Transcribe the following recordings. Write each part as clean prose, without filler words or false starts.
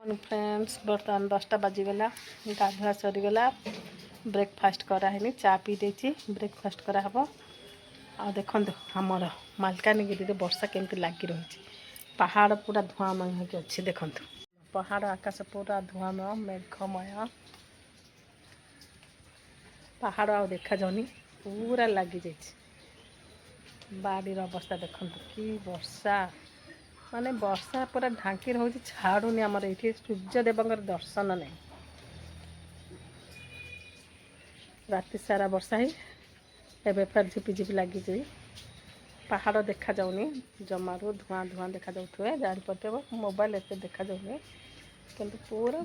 Friends बर्तमान 10टा बाजीगला गाधुआ सरीगला breakfast कराहनी चा P देती ब्रेकफास्ट कराहब आ देखो आमर मालकानगिरी वर्षा केमती लगी रही पहाड़ पूरा धुआंमय होकर अच्छी देखो पहाड़ आकाश पूरा धुआंमय मेघमय पहाड़ आ देखा जाऊनी पूरा लगी जाइए बाड़ीर अवस्था देखो कि वर्षा माने वर्षा पूरा ढांकी रही छाड़ूनी आमर ये सूर्यदेव दर्शन नहीं राति सारा वर्षा ही एवं फिर झिपिझिपि लगी पहाड़ देखा जाऊनी जमारू धुआं धुआं देखा जाऊे जापे मोबाइल एत देखा जाऊनी किंतु पूरा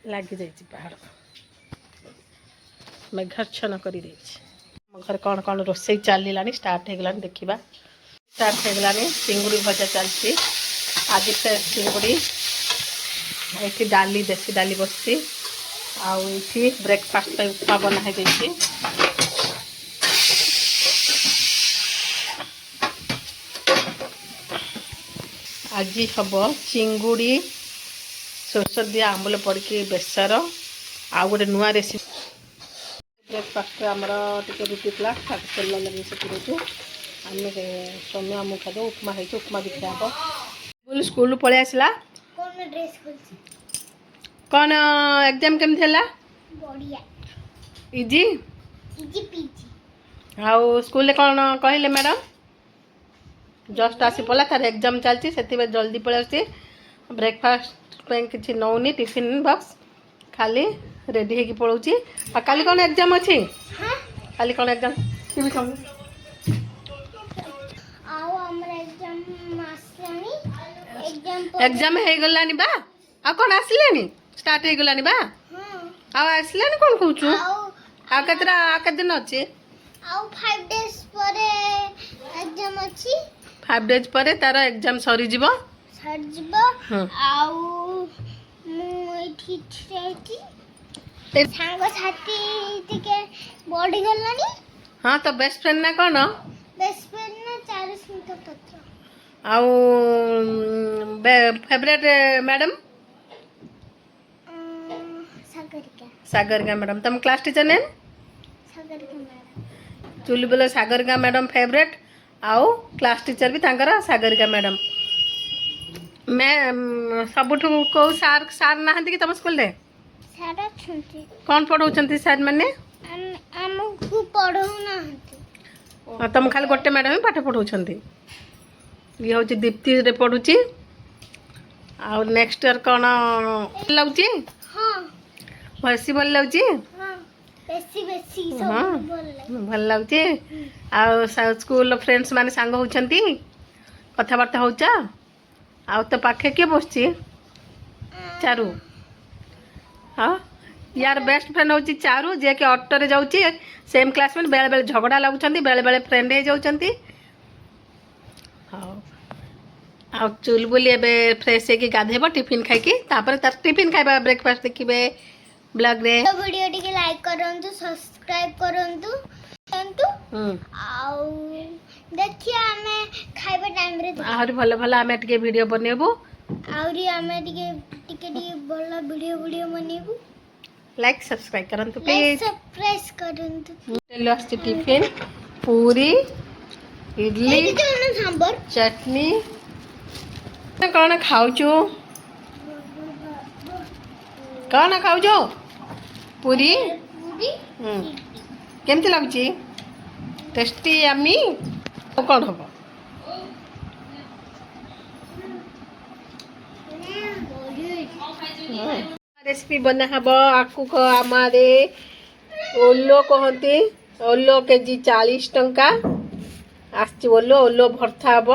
लगी जाइए पहाड़ मेघाच्छन्न कर घर कौन कौन रोसे चलला स्टार्ट होगा देखा स्टार्ट होगा चिंगुड़ी भजा चलती आज चिंगुड़ी ये डाली देसी डाली बसती आई ब्रेकफास्ट उपमा बनाई देती आज हम चिंगुड़ी सोरष दिया आंबुल पड़ी बेसर आ गए नुआ रेसिपी ब्रेकफास्ट आमर टे रुटी थी तेल लगे से आम सौम्य मुझे खाद उपमा है उपमा भी खाब बोल स्कूल पलि आसला कौन एग्जाम केमती है इजी आउ स्कूल कौन कहले मैडम जस्ट आसी पड़ा तार एग्जाम चलती से जल्दी पलि आसी ब्रेकफास्ट किसी नौनी टिफिन बॉक्स खाली रेडी होगी पड़ोची आ काली कौन एग्जाम अच्छी काली कौन एग्जाम टीवी कौन एग्जाम हो गलानी बा आ कौन आसलेनी स्टार्ट हो गलानी बा आ आसलेनी कौन कहूचु आ केतरा आ के दिन अच्छी 5 days पर एग्जाम अच्छी 5 days पर तार एग्जाम सरी जीवो आउ मु एठी सांग साथी टिके बॉडी गलानी हां तो बेस्ट फ्रेंड ना कौन बेस्ट फ्रेंड ना चारुस्मिता पत्र आउ फेवरेट मैडम सागरिका मैडम तुम क्लास टीचर ने सागरिका मैडम चुली बोले सागरिका मैडम फेवरेट आउ क्लास टीचर भी तांकर सागरिका मैडम मैं सबुठ को सार सार ना कि तुम स्कूल रे सारा छुंती कौन पढ़ाउछंती सार माने हमको पढ़ाउ ना तुम खाली गोटे मैडम ही पाठ पढ़ाउछंती ये हूँ दीप्ति रे पढ़ुची आ नेक्स्ट ईयर कौन लगुची हाँ भसी भल लगुची हाँ बेसी बेसी हाँ सब भल लगुची आ स्कूल फ्रेंड्स माने सांग होउछंती कथाबार्ता होउचा आ तो पाखे किए बसची चारू हाँ यार बेस्ट फ्रेंड हूँ चारू जे कि ऑटो रे जाउची सेम क्लासमेट बेले बेले झगड़ा लगुचंती बेले बेले फ्रेंड हो जाउचंती हाँ आ चुल बुली एबे फ्रेश होगी गाधेब टिफिन खाइकी तापर तार टिफिन खाइबा ब्रेकफास्ट देखिबे ब्लॉग रे तो वीडियो टिके लाइक करंतु सब्सक्राइब करंतु आउ देखिए हमें खाइबा टाइम रे आहुरी भल भल आमे टिके वीडियो बनेबो आउरी हमें टिके भल वीडियो बनेबो लाइक सब्सक्राइब करंतु लाइक प्लीज सब्सक्राइब करंतु तेल आछि टिफिन पूरी इडली सांबर चटनी कौन खाऊचु कौन खाऊचु पूरी केमती लगुची टेस्टी यम्मी कौन हम रेसिपी बना हब आकु आमारे ओलो कहती ओलो केजी 40 टंका आसची ओलो ओलो भर्ता हम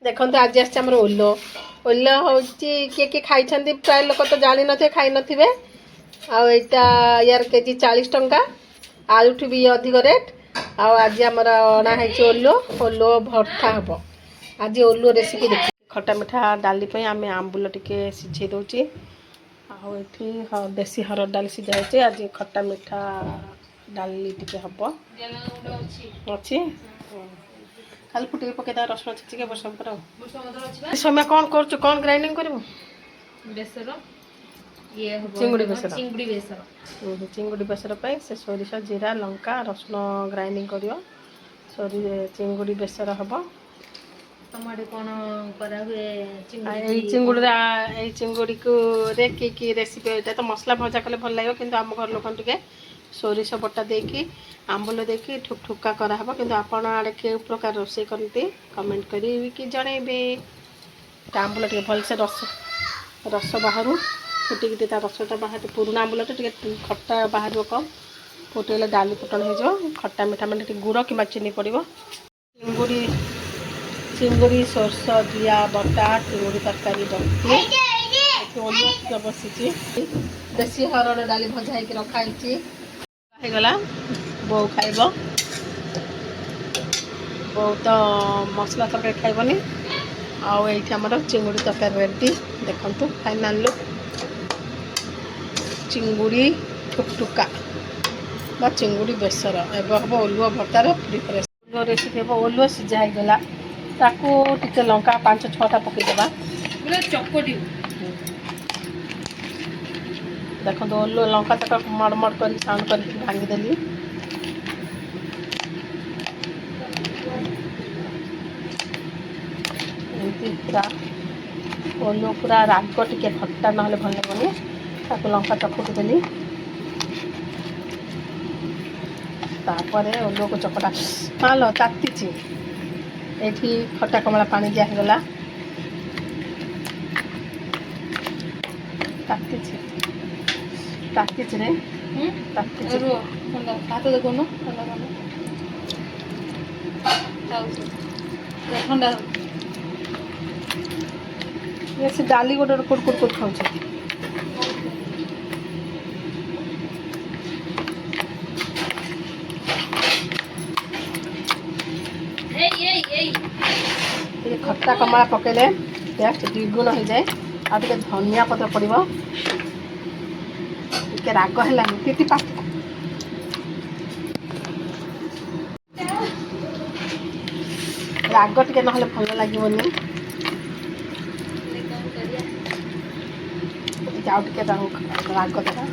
देखो आज आम ओलो ओलो हूँ किए किए खाई प्राय लोक तो जानी थे खाई नथिबे आईटा यार केजी 40 टंका आलुठू भी अधिक रेट आज आमर अणाई ओलो ओलो भर्ता हम आज ओलो रेसिपी देख खटा मिठा डाली आम आंबुल टिके सिझे दौची आठी देसी हरड़ डाली सिझा आज खटा मिठा डाली टिके हम अच्छी ଖାଲି ଫୁଟିକି ପକେଇଦବା ରସୁଣ ଛେଚିକି ବସମ କର। ଭୃଷଙ୍ଗ ପତ୍ର ଅଛି ବା। ସମୟ କ'ଣ କରୁଛୁ? କ'ଣ ଗ୍ରାଇଣ୍ଡିଙ୍ଗ କରିବୁ? ବେସର ଇଏ ହବ ଚିଙ୍ଗୁଡ଼ି ଏଇଟା କଣ? ବେସର। ଚିଙ୍ଗୁଡ଼ି ବେସର। ଚିଙ୍ଗୁଡ଼ି ବେସର ପାଇଁ ସେ ସୋରିଷ, ଜିରା, ଲଙ୍କା, ରସୁଣ ଗ୍ରାଇଣ୍ଡିଙ୍ଗ କରିବ। ଚିଙ୍ଗୁଡ଼ି ବେସର ହେବ। ତମ ଆଡ଼େ କ'ଣ କରାହୁଏ ଚିଙ୍ଗୁଡ଼ି? ଏଇ ଚିଙ୍ଗୁଡ଼ିରେ ଏଇ ଚିଙ୍ଗୁଡ଼ିକୁ କି ରେସିପି? ଏଇଟା ତ ମସଲା ଭଜା କଲେ ଭଲ ଲାଗିବ, କିନ୍ତୁ ଆମ ଘର ଲୋକଙ୍କୁ ଟିକେ ସୋରିଷ ବଟା ଦେଇକି ଆମ୍ବୁଲ ଦେଇକି ଠୁକା କରାହେବ। କିନ୍ତୁ ଆପଣ ଆଡ଼େ କେଉଁ ପ୍ରକାର ରୋଷେଇ କରନ୍ତି କମେଣ୍ଟ କରିକି ଜଣେଇବେ। ଆମ୍ବୁଲ ଟିକେ ଭଲସେ ରସ ବାହାରୁ ଫୁଟିକି ତା ରସଟା ବାହାରୁ, ପୁରୁଣା ଆମ୍ବୁଲଟା ଟିକେ ଖଟା ବାହାରିବ କମ୍, ଫୁଟିଗଲେ ଡାଲି ଫୁଟଣ ହେଇଯିବ। ଖଟା ମିଠା ମାନେ ଟିକେ ଗୁଡ଼ କିମ୍ବା ଚିନି ପଡ଼ିବ। ଚିଙ୍ଗୁଡ଼ି ସୋରିଷ ଜିରା ବଟା ଚିଙ୍ଗୁଡ଼ି ତରକାରୀ ବସିଛି। ଦେଶୀ ହରଡ଼ ଡାଲି ଭଜା ହେଇକି ରଖା ହେଇଛି। ହେଇଗଲା, ବୋଉ ଖାଇବ। ବୋଉ ତ ମସଲା ତରକାରୀ ଖାଇବନି। ଆଉ ଏଇଠି ଆମର ଚିଙ୍ଗୁଡ଼ି ତରକାରୀ ରେଡ଼ି। ଦେଖନ୍ତୁ ଫାଇନାଲ୍ ଲୁକ୍। ଚିଙ୍ଗୁଡ଼ି ଠୁକା ବା ଚିଙ୍ଗୁଡ଼ି ବେସର ଏବେ ହେବ ଓଲୁଅ ଭର୍ତ୍ତାର ପ୍ରିପାରେସନ୍। ଓଲୁଅ ରେସିପି ହେବ। ଓଲୁଅ ସିଝା ହେଇଗଲା, ତାକୁ ଟିକେ ଲଙ୍କା 5-6ଟା ପକାଇଦେବା। ଚକଟି ଦେଖନ୍ତୁ ଓଲୁଅ ଲଙ୍କା ତକ ମଡ଼ମଡ଼ କରି ସାଉଣ୍ଡ କରିକି ଭାଙ୍ଗିଦେଲି। ଏମିତି ପୁରା ଓଲୁଅ ପୁରା ରାଗ, ଟିକେ ଖଟା ନହେଲେ ଭଲ ଲାଗିବନି। ତାକୁ ଲଙ୍କା ଚକଟି ଦେଲି। ତାପରେ ଓଲୁଅକୁ ଚକଟା ମାଲ ତାତିଛି। ଏଇଠି ଖଟା କମଳା ପାଣି ଦିଆ ହେଇଗଲା। ତାତିଛି ରେ ତାତିଛି। ଥଣ୍ଡା ହାତ ଦେଖୁନ, ଥଣ୍ଡା ସେ ଡାଲି ଗୋଟେ କୁଡ଼କୁଡ଼ କରି ଖାଉଛି। ଟିକେ ଖଟା କମଳା ପକେଇଲେ ଟେଷ୍ଟ ଦ୍ୱିଗୁଣ ହେଇଯାଏ। ଆଉ ଟିକେ ଧନିଆ ପତ୍ର ପଡ଼ିବ। ଟିକେ ରାଗ ହେଲାନି ଟିକେ ରାଗ ଟିକେ ନହେଲେ ଭଲ ଲାଗିବନି। ଆଉ ଟିକେ ରାଗ ଦେବା।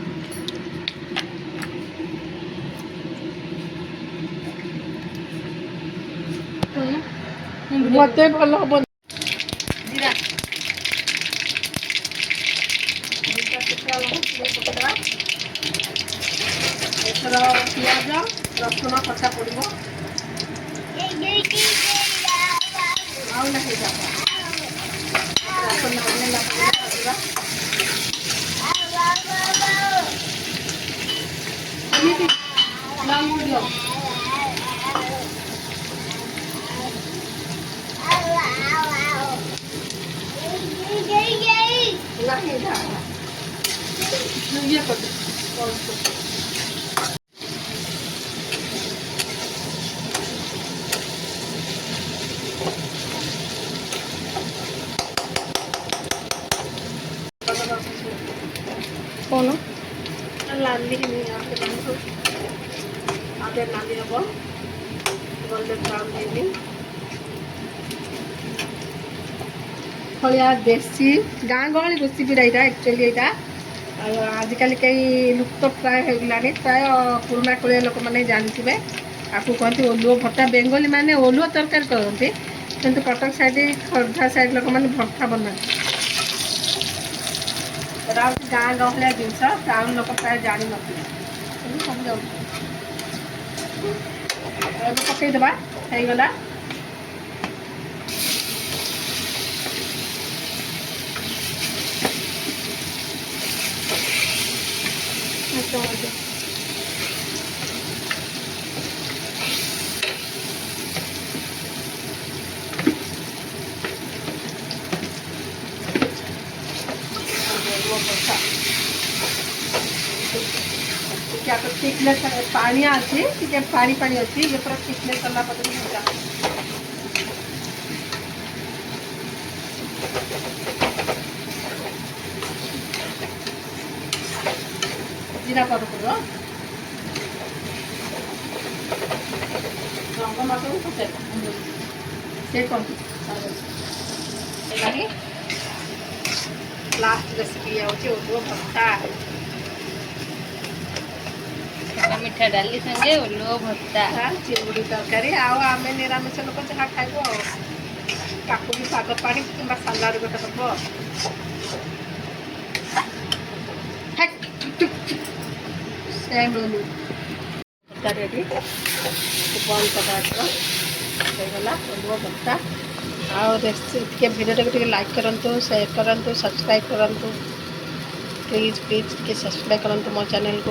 ମତେ ଭଲ ହବନି। ଜିରା ଏଥର ପିଆଜ ରସୁଣ କଟା ପଡ଼ିବ। ଆଉ ନାହିଁ ଇଏ କରିଦେ। କଣ ଲାଲି ଆଗେ ନାଲି ହେବ, ଗୋଲ୍ଡେନ୍ ବ୍ରାଉନ୍ ହେଇନି। ଭଳିଆ ଦେଶୀ ଗାଁ ଗହଳି ରେସିପିଟା ଏଇଟା ଆକ୍ଚୁଆଲି ଏଇଟା ଆଜିକାଲି କେହି ଲୁପ୍ତ ପ୍ରାୟ ହେଇଗଲାଣି। ପ୍ରାୟ ପୁରୁଣା କାଳିଆ ଲୋକମାନେ ଜାଣିଥିବେ। ଆକୁ କୁହନ୍ତି ଓଲୁଅ ଭର୍ତ୍ତା। ବେଙ୍ଗଲୀ ମାନେ ଓଲୁଅ ତରକାରୀ କରନ୍ତି, କିନ୍ତୁ କଟକ ସାଇଡ଼ ଖୋର୍ଦ୍ଧା ସାଇଡ଼ ଲୋକମାନେ ଭର୍ତ୍ତା ବନାନ୍ତି। ଏଇଟା ହେଉଛି ଗାଁ ଗହଳିଆ ଜିନିଷ, ଟାଉନ୍ ଲୋକ ପ୍ରାୟ ଜାଣିନଥିବେ। ସବୁ ଯାଉଛି ଏବେ ପକାଇଦେବା। ହେଇଗଲା। थिकनेस पानिया अच्छी टे पानी पानी अच्छी ये पूरा थिकनेस करना पड़ता है। जीरा पाउडर पड़ो रंग मसाला पचाई ସେ କ'ଣ ହେଲାଣି ଲାଷ୍ଟ ରେସିପି ହେଉଛି ଓଲୁଅ ଭର୍ତ୍ତା। ମିଠା ଡାଲି ସାଙ୍ଗେ ଓଲୁଅ ଭର୍ତ୍ତା। ଚିଙ୍ଗୁଡ଼ି ତରକାରୀ। ଆଉ ଆମେ ନିରାମିଷ ଲୋକ ଯାହା ଖାଇବୁ ଆଉ ତାକୁ ବି ଶାଗ ପାଣି କିମ୍ବା ସାଲାଡ଼ ଗୋଟେ ଦେବ। ଭର୍ତ୍ତା ରେଡ଼ି ବନ୍ଦ କରିଦେବା ହେଇଗଲା ଓଲୁଅ ଭର୍ତ୍ତା। ଆଉ ଟିକେ ଭିଡ଼ିଓଟାକୁ ଟିକେ ଲାଇକ୍ କରନ୍ତୁ, ସେୟାର କରନ୍ତୁ, ସବସ୍କ୍ରାଇବ୍ କରନ୍ତୁ। ପ୍ଲିଜ୍ ଟିକେ ସବସ୍କ୍ରାଇବ୍ କରନ୍ତୁ ମୋ ଚ୍ୟାନେଲକୁ।